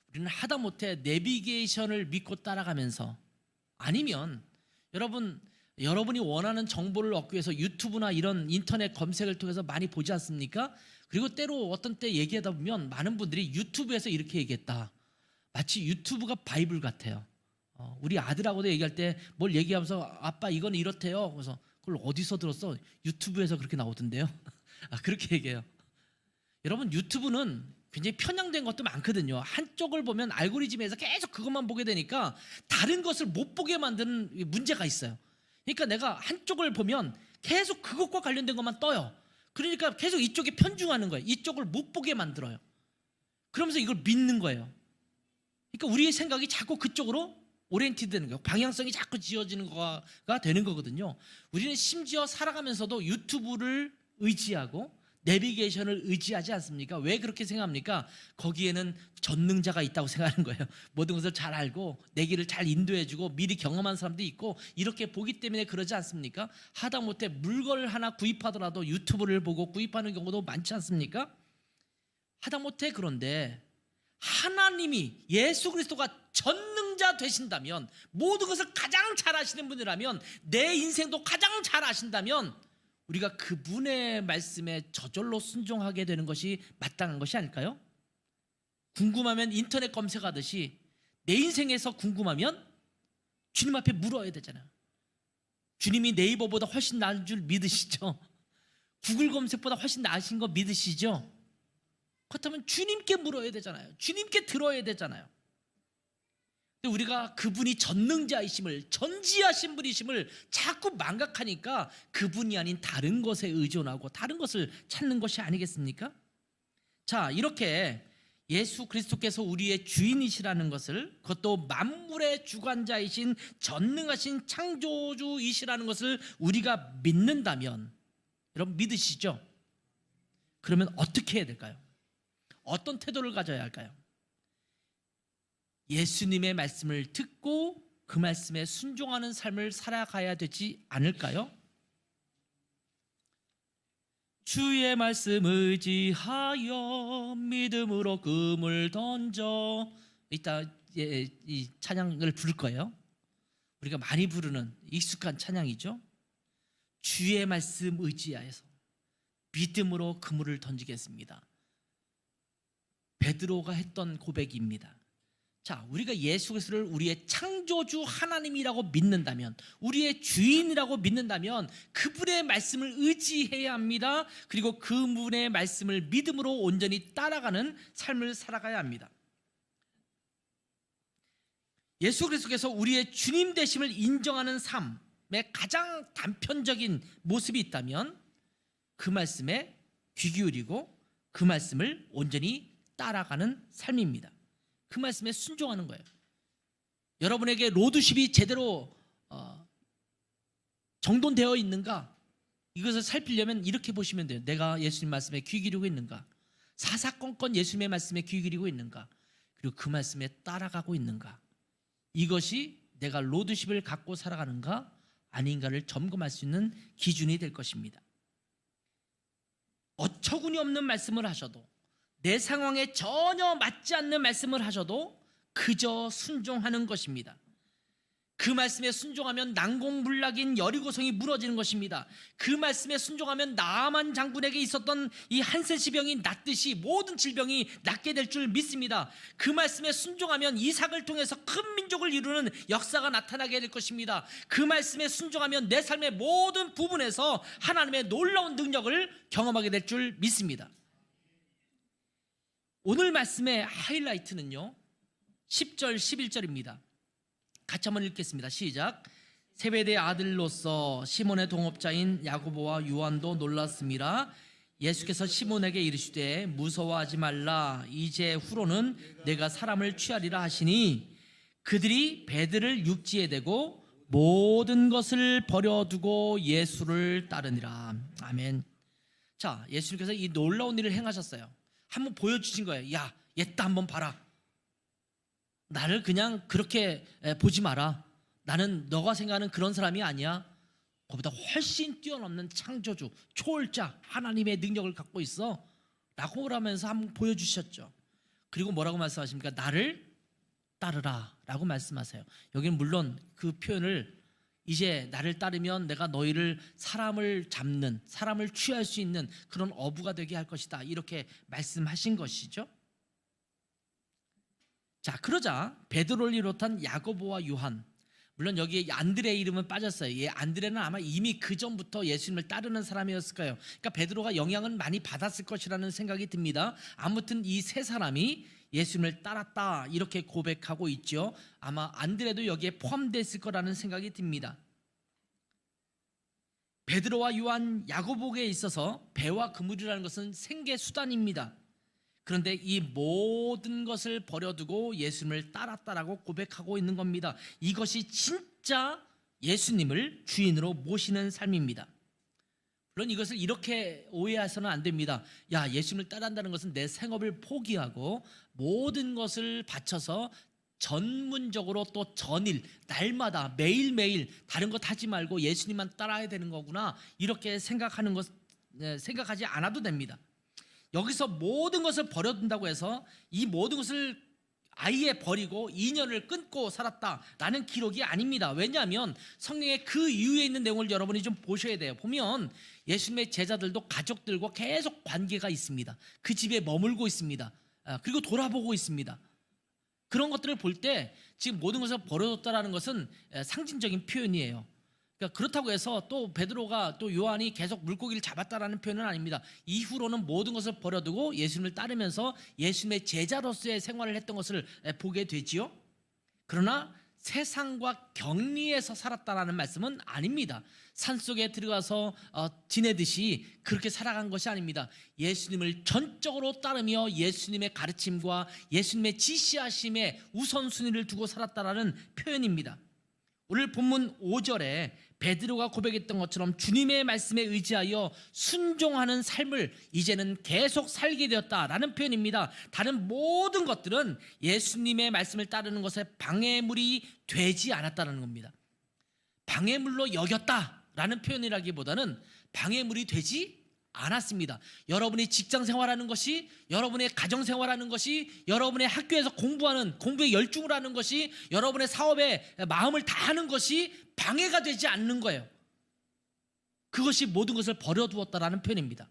우리는 하다못해 내비게이션을 믿고 따라가면서, 아니면 여러분이 원하는 정보를 얻기 위해서 유튜브나 이런 인터넷 검색을 통해서 많이 보지 않습니까? 그리고 때로 어떤 때 얘기하다 보면 많은 분들이 유튜브에서 이렇게 얘기했다. 마치 유튜브가 바이블 같아요. 우리 아들하고도 얘기할 때 뭘 얘기하면서 아빠 이건 이렇대요. 그래서 그걸 어디서 들었어? 유튜브에서 그렇게 나오던데요. 그렇게 얘기해요. 여러분, 유튜브는 굉장히 편향된 것도 많거든요. 한쪽을 보면 알고리즘에서 계속 그것만 보게 되니까 다른 것을 못 보게 만드는 문제가 있어요. 그러니까 내가 한쪽을 보면 계속 그것과 관련된 것만 떠요. 그러니까 계속 이쪽에 편중하는 거예요. 이쪽을 못 보게 만들어요. 그러면서 이걸 믿는 거예요. 그러니까 우리의 생각이 자꾸 그쪽으로 오리엔티드 되는 거예요. 방향성이 자꾸 지어지는 거가 되는 거거든요. 우리는 심지어 살아가면서도 유튜브를 의지하고 내비게이션을 의지하지 않습니까? 왜 그렇게 생각합니까? 거기에는 전능자가 있다고 생각하는 거예요. 모든 것을 잘 알고 내 길을 잘 인도해주고 미리 경험한 사람도 있고 이렇게 보기 때문에 그러지 않습니까? 하다못해 물건을 하나 구입하더라도 유튜브를 보고 구입하는 경우도 많지 않습니까? 하다못해 그런데 하나님이 예수 그리스도가 전능자 되신다면, 모든 것을 가장 잘 아시는 분이라면, 내 인생도 가장 잘 아신다면 우리가 그분의 말씀에 저절로 순종하게 되는 것이 마땅한 것이 아닐까요? 궁금하면 인터넷 검색하듯이 내 인생에서 궁금하면 주님 앞에 물어야 되잖아요. 주님이 네이버보다 훨씬 나은 줄 믿으시죠? 구글 검색보다 훨씬 나으신 거 믿으시죠? 그렇다면 주님께 물어야 되잖아요. 주님께 들어야 되잖아요. 근데 우리가 그분이 전능자이심을, 전지하신 분이심을 자꾸 망각하니까 그분이 아닌 다른 것에 의존하고 다른 것을 찾는 것이 아니겠습니까? 자, 이렇게 예수 그리스도께서 우리의 주인이시라는 것을, 그것도 만물의 주관자이신 전능하신 창조주이시라는 것을 우리가 믿는다면, 여러분 믿으시죠? 그러면 어떻게 해야 될까요? 어떤 태도를 가져야 할까요? 예수님의 말씀을 듣고 그 말씀에 순종하는 삶을 살아가야 되지 않을까요? 주의 말씀 의지하여 믿음으로 금을 던져, 이따 이 찬양을 부를 거예요. 우리가 많이 부르는 익숙한 찬양이죠. 주의 말씀 의지하여서 믿음으로 그물을 던지겠습니다. 베드로가 했던 고백입니다. 자, 우리가 예수 그리스도를 우리의 창조주 하나님이라고 믿는다면, 우리의 주인이라고 믿는다면 그분의 말씀을 의지해야 합니다. 그리고 그분의 말씀을 믿음으로 온전히 따라가는 삶을 살아가야 합니다. 예수 그리스도께서 우리의 주님 되심을 인정하는 삶의 가장 단편적인 모습이 있다면 그 말씀에 귀 기울이고 그 말씀을 온전히 따라가는 삶입니다. 그 말씀에 순종하는 거예요. 여러분에게 로드십이 제대로 정돈되어 있는가? 이것을 살피려면 이렇게 보시면 돼요. 내가 예수님 말씀에 귀 기울이고 있는가? 사사건건 예수님의 말씀에 귀 기울이고 있는가? 그리고 그 말씀에 따라가고 있는가? 이것이 내가 로드십을 갖고 살아가는가 아닌가를 점검할 수 있는 기준이 될 것입니다. 어처구니 없는 말씀을 하셔도, 내 상황에 전혀 맞지 않는 말씀을 하셔도 그저 순종하는 것입니다. 그 말씀에 순종하면 난공불락인 여리고성이 무너지는 것입니다. 그 말씀에 순종하면 나아만 장군에게 있었던 이 한센시병이 낫듯이 모든 질병이 낫게 될 줄 믿습니다. 그 말씀에 순종하면 이삭을 통해서 큰 민족을 이루는 역사가 나타나게 될 것입니다. 그 말씀에 순종하면 내 삶의 모든 부분에서 하나님의 놀라운 능력을 경험하게 될 줄 믿습니다. 오늘 말씀의 하이라이트는요 10절 11절입니다. 같이 한번 읽겠습니다. 시작. 세베대의 아들로서 시몬의 동업자인 야고보와 요한도 놀랐습니다. 예수께서 시몬에게 이르시되 무서워하지 말라. 이제 후로는 내가 사람을 취하리라 하시니 그들이 배들을 육지에 대고 모든 것을 버려두고 예수를 따르니라. 아멘. 자, 예수님께서 이 놀라운 일을 행하셨어요. 한번 보여주신 거예요. 야, 얘따 한번 봐라. 나를 그냥 그렇게 보지 마라. 나는 너가 생각하는 그런 사람이 아니야. 그보다 훨씬 뛰어넘는 창조주, 초월자, 하나님의 능력을 갖고 있어 라고 하면서 한번 보여주셨죠. 그리고 뭐라고 말씀하십니까? 나를 따르라 라고 말씀하세요. 여기는 물론 그 표현을 이제 나를 따르면 내가 너희를 사람을 잡는, 사람을 취할 수 있는 그런 어부가 되게 할 것이다 이렇게 말씀하신 것이죠. 자, 그러자 베드로를 비롯한 야고보와 요한, 물론 여기에 안드레의 이름은 빠졌어요. 안드레는 아마 이미 그 전부터 예수님을 따르는 사람이었을 거예요. 그러니까 베드로가 영향을 많이 받았을 것이라는 생각이 듭니다. 아무튼 이 세 사람이 예수님을 따랐다 이렇게 고백하고 있죠. 아마 안드레도 여기에 포함됐을 거라는 생각이 듭니다. 베드로와 요한, 야고보에 있어서 배와 그물이라는 것은 생계 수단입니다. 그런데 이 모든 것을 버려두고 예수님을 따랐다라고 고백하고 있는 겁니다. 이것이 진짜 예수님을 주인으로 모시는 삶입니다. 물론 이것을 이렇게 오해해서는 안 됩니다. 야, 예수님을 따른다는 것은 내 생업을 포기하고 모든 것을 바쳐서 전문적으로 또 전일, 날마다 매일매일 다른 것 하지 말고 예수님만 따라야 되는 거구나 이렇게 생각하지 않아도 됩니다. 여기서 모든 것을 버려둔다고 해서 이 모든 것을 아예 버리고 인연을 끊고 살았다라는 기록이 아닙니다. 왜냐하면 성경의 그 이후에 있는 내용을 여러분이 좀 보셔야 돼요. 보면 예수님의 제자들도 가족들과 계속 관계가 있습니다. 그 집에 머물고 있습니다. 그리고 돌아보고 있습니다. 그런 것들을 볼 때 지금 모든 것을 버려뒀다라는 것은 상징적인 표현이에요. 그러니까 그렇다고 해서 또 베드로가 또 요한이 계속 물고기를 잡았다라는 표현은 아닙니다. 이후로는 모든 것을 버려두고 예수님을 따르면서 예수님의 제자로서의 생활을 했던 것을 보게 되지요. 그러나 세상과 격리해서 살았다라는 말씀은 아닙니다. 산속에 들어가서 지내듯이 그렇게 살아간 것이 아닙니다. 예수님을 전적으로 따르며 예수님의 가르침과 예수님의 지시하심에 우선순위를 두고 살았다라는 표현입니다. 오늘 본문 5절에 베드로가 고백했던 것처럼 주님의 말씀에 의지하여 순종하는 삶을 이제는 계속 살게 되었다라는 표현입니다. 다른 모든 것들은 예수님의 말씀을 따르는 것에 방해물이 되지 않았다는 겁니다. 방해물로 여겼다라는 표현이라기보다는 방해물이 되지 않았습니다. 여러분이 직장 생활하는 것이, 여러분의 가정 생활하는 것이, 여러분의 학교에서 공부에 열중을 하는 것이, 여러분의 사업에 마음을 다하는 것이 방해가 되지 않는 거예요. 그것이 모든 것을 버려두었다라는 표현입니다.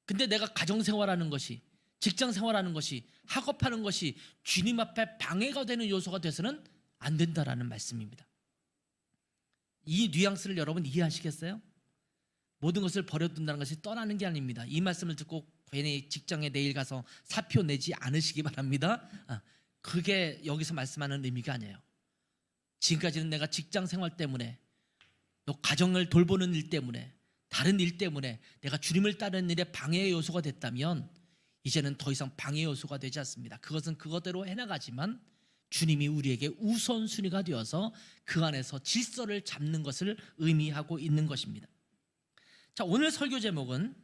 근데 내가 가정 생활하는 것이, 직장 생활하는 것이, 학업하는 것이 주님 앞에 방해가 되는 요소가 돼서는 안 된다라는 말씀입니다. 이 뉘앙스를 여러분 이해하시겠어요? 모든 것을 버려둔다는 것이 떠나는 게 아닙니다. 이 말씀을 듣고 괜히 직장에 내일 가서 사표 내지 않으시기 바랍니다. 그게 여기서 말씀하는 의미가 아니에요. 지금까지는 내가 직장 생활 때문에, 또 가정을 돌보는 일 때문에, 다른 일 때문에 내가 주님을 따르는 일에 방해의 요소가 됐다면 이제는 더 이상 방해 요소가 되지 않습니다. 그것은 그것대로 해나가지만 주님이 우리에게 우선순위가 되어서 그 안에서 질서를 잡는 것을 의미하고 있는 것입니다. 자, 오늘 설교 제목은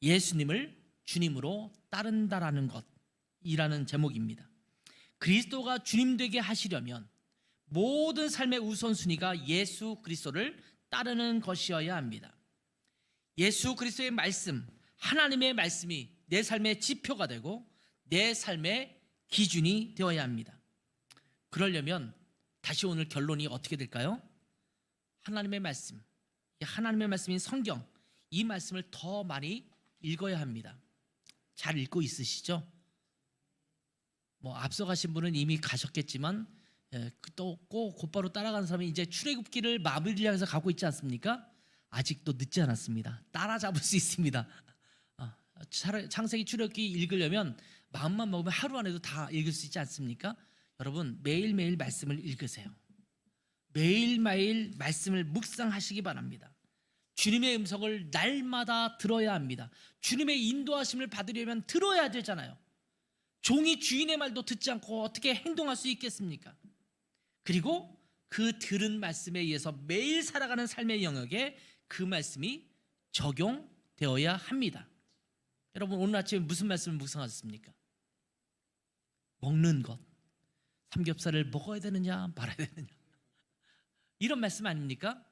예수님을 주님으로 따른다라는 것이라는 제목입니다. 그리스도가 주님 되게 하시려면 모든 삶의 우선순위가 예수 그리스도를 따르는 것이어야 합니다. 예수 그리스도의 말씀, 하나님의 말씀이 내 삶의 지표가 되고 내 삶의 기준이 되어야 합니다. 그러려면 다시 오늘 결론이 어떻게 될까요? 하나님의 말씀, 하나님의 말씀인 성경, 이 말씀을 더 많이 읽어야 합니다. 잘 읽고 있으시죠? 앞서 가신 분은 이미 가셨겠지만 또 꼭 곧바로 따라가는 사람이 이제 출애굽기를 마무리를 향해서 가고 있지 않습니까? 아직도 늦지 않았습니다. 따라잡을 수 있습니다. 창세기 출애굽기 읽으려면 마음만 먹으면 하루 안에도 다 읽을 수 있지 않습니까? 여러분 매일매일 말씀을 읽으세요. 매일매일 말씀을 묵상하시기 바랍니다. 주님의 음성을 날마다 들어야 합니다. 주님의 인도하심을 받으려면 들어야 되잖아요. 종이 주인의 말도 듣지 않고 어떻게 행동할 수 있겠습니까? 그리고 그 들은 말씀에 의해서 매일 살아가는 삶의 영역에 그 말씀이 적용되어야 합니다. 여러분 오늘 아침에 무슨 말씀을 묵상하셨습니까? 먹는 것, 삼겹살을 먹어야 되느냐 말아야 되느냐, 이런 말씀 아닙니까?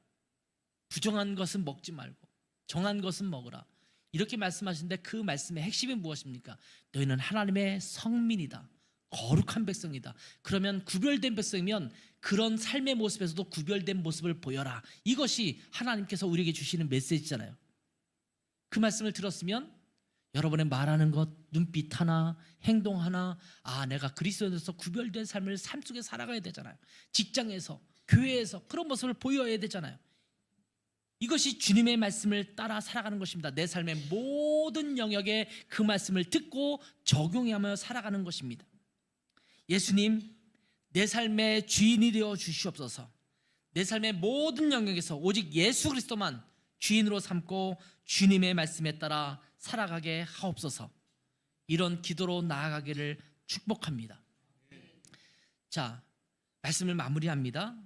부정한 것은 먹지 말고 정한 것은 먹으라, 이렇게 말씀하시는데 그 말씀의 핵심이 무엇입니까? 너희는 하나님의 성민이다, 거룩한 백성이다. 그러면 구별된 백성이면 그런 삶의 모습에서도 구별된 모습을 보여라. 이것이 하나님께서 우리에게 주시는 메시지잖아요. 그 말씀을 들었으면 여러분의 말하는 것, 눈빛 하나, 행동 하나, 내가 그리스도인으로서 구별된 삶을 삶 속에 살아가야 되잖아요. 직장에서, 교회에서 그런 모습을 보여야 되잖아요. 이것이 주님의 말씀을 따라 살아가는 것입니다. 내 삶의 모든 영역에 그 말씀을 듣고 적용하며 살아가는 것입니다. 예수님, 내 삶의 주인이 되어 주시옵소서. 내 삶의 모든 영역에서 오직 예수 그리스도만 주인으로 삼고 주님의 말씀에 따라 살아가게 하옵소서. 이런 기도로 나아가기를 축복합니다. 자, 말씀을 마무리합니다.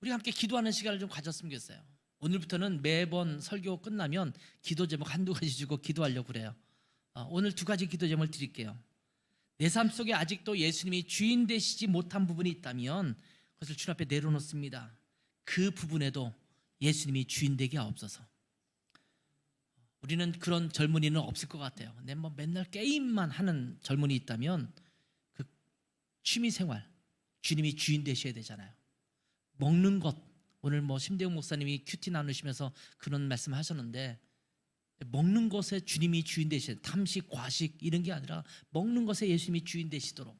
우리 함께 기도하는 시간을 좀 가졌으면 좋겠어요. 오늘부터는 매번 설교 끝나면 기도 제목 한두 가지 주고 기도하려고 그래요. 오늘 두 가지 기도 제목을 드릴게요. 내 삶 속에 아직도 예수님이 주인 되시지 못한 부분이 있다면 그것을 주님 앞에 내려놓습니다. 그 부분에도 예수님이 주인 되게 하옵소서. 우리는 그런 젊은이는 없을 것 같아요. 맨날 게임만 하는 젊은이 있다면 그 취미생활, 주님이 주인 되셔야 되잖아요. 먹는 것, 오늘 심대웅 목사님이 큐티 나누시면서 그런 말씀 하셨는데, 먹는 것에 주님이 주인 되시는, 탐식, 과식 이런 게 아니라 먹는 것에 예수님이 주인 되시도록,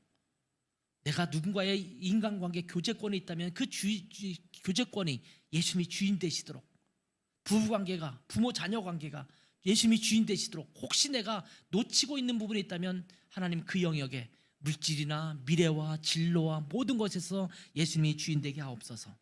내가 누군가의 인간관계 교제권이 있다면 그 교제권이 예수님이 주인 되시도록, 부부관계가, 부모 자녀 관계가 예수님이 주인 되시도록, 혹시 내가 놓치고 있는 부분이 있다면 하나님 그 영역에 물질이나 미래와 진로와 모든 것에서 예수님이 주인 되게 하옵소서.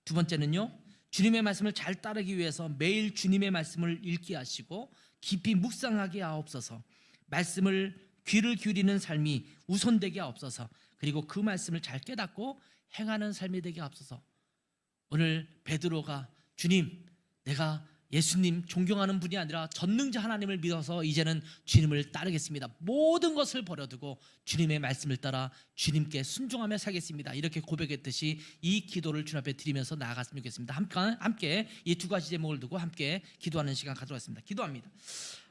두 번째는요, 주님의 말씀을 잘 따르기 위해서 매일 주님의 말씀을 읽게 하시고 깊이 묵상하게 하옵소서. 말씀을 귀를 기울이는 삶이 우선되게 하옵소서. 그리고 그 말씀을 잘 깨닫고 행하는 삶이 되게 하옵소서. 오늘 베드로가 주님, 내가 예수님 존경하는 분이 아니라 전능자 하나님을 믿어서 이제는 주님을 따르겠습니다. 모든 것을 버려두고 주님의 말씀을 따라 주님께 순종하며 살겠습니다. 이렇게 고백했듯이 이 기도를 주님 앞에 드리면서 나아갔으면 좋겠습니다. 함께 이 두 가지 제목을 두고 함께 기도하는 시간 가져왔습니다. 기도합니다.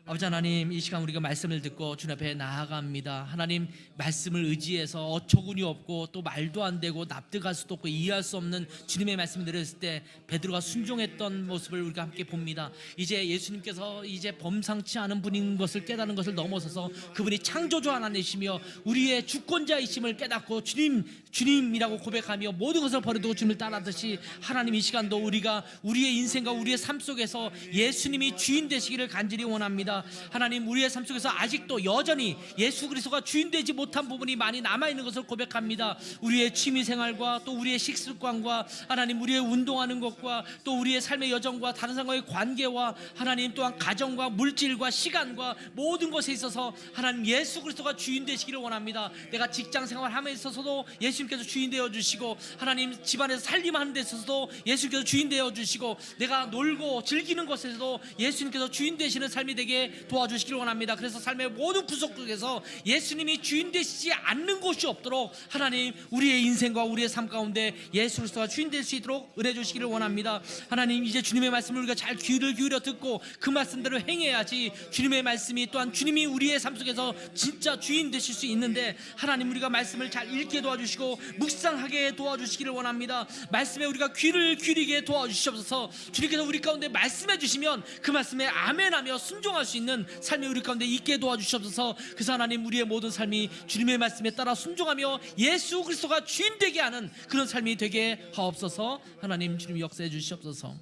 아버지 하나님, 이 시간 우리가 말씀을 듣고 주님 앞에 나아갑니다. 하나님, 말씀을 의지해서 어처구니 없고 또 말도 안 되고 납득할 수도 없고 이해할 수 없는 주님의 말씀을 들었을 때 베드로가 순종했던 모습을 우리가 함께 봅니다. 이제 예수님께서 이제 범상치 않은 분인 것을 깨닫는 것을 넘어서서 그분이 창조주 하나님이시며 우리의 주권자이심을 깨닫고 주님 주님이라고 고백하며 모든 것을 버려두고 주님을 따르듯이 하나님 이 시간도 우리가 우리의 인생과 우리의 삶 속에서 예수님이 주인 되시기를 간절히 원합니다. 하나님 우리의 삶 속에서 아직도 여전히 예수 그리스도가 주인 되지 못한 부분이 많이 남아있는 것을 고백합니다. 우리의 취미생활과 또 우리의 식습관과 하나님 우리의 운동하는 것과 또 우리의 삶의 여정과 다른 사람과의 관계와 하나님 또한 가정과 물질과 시간과 모든 것에 있어서 하나님 예수 그리스도가 주인 되시기를 원합니다. 내가 직장 생활함에 있어서도 예수님께서 주인 되어 주시고 하나님 집안에서 살림하는 데 있어서도 예수님께서 주인 되어 주시고 내가 놀고 즐기는 것에서도 예수님께서 주인 되시는 삶이 되게 도와주시기를 원합니다. 그래서 삶의 모든 구석 속에서 예수님이 주인 되시지 않는 곳이 없도록 하나님 우리의 인생과 우리의 삶 가운데 예수 그리스도가 주인 될 수 있도록 은혜 주시기를 원합니다. 하나님 이제 주님의 말씀을 우리가 잘 귀를 기울여 듣고 그 말씀대로 행해야지 주님의 말씀이 또한 주님이 우리의 삶 속에서 진짜 주인 되실 수 있는데 하나님 우리가 말씀을 잘 읽게 도와주시고 묵상하게 도와주시기를 원합니다. 말씀에 우리가 귀를 기울이게 도와주시옵소서. 주님께서 우리 가운데 말씀해 주시면 그 말씀에 아멘하며 순종할 수 있는 삶이 우리 가운데 있게 도와주시옵소서. 그래서 하나님 우리의 모든 삶이 주님의 말씀에 따라 순종하며 예수 그리스도가 주인 되게 하는 그런 삶이 되게 하옵소서. 하나님 주님 역사해 주시옵소서.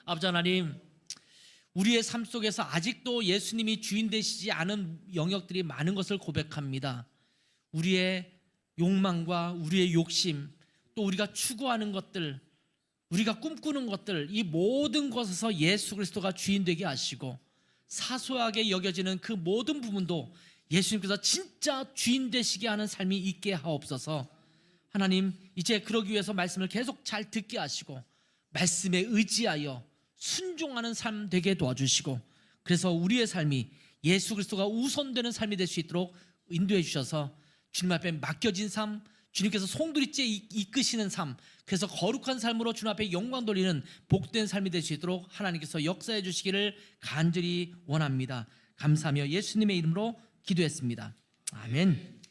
아버지 하나님 우리의 삶 속에서 아직도 예수님이 주인 되시지 않은 영역들이 많은 것을 고백합니다. 우리의 욕망과 우리의 욕심 또 우리가 추구하는 것들 우리가 꿈꾸는 것들 이 모든 것에서 예수 그리스도가 주인 되게 하시고 사소하게 여겨지는 그 모든 부분도 예수님께서 진짜 주인 되시게 하는 삶이 있게 하옵소서. 하나님 이제 그러기 위해서 말씀을 계속 잘 듣게 하시고 말씀에 의지하여 순종하는 삶 되게 도와주시고 그래서 우리의 삶이 예수 그리스도가 우선되는 삶이 될 수 있도록 인도해 주셔서 주님 앞에 맡겨진 삶 주님께서 송두리째 이끄시는 삶 그래서 거룩한 삶으로 주님 앞에 영광 돌리는 복된 삶이 될 수 있도록 하나님께서 역사해 주시기를 간절히 원합니다. 감사하며 예수님의 이름으로 기도했습니다. 아멘.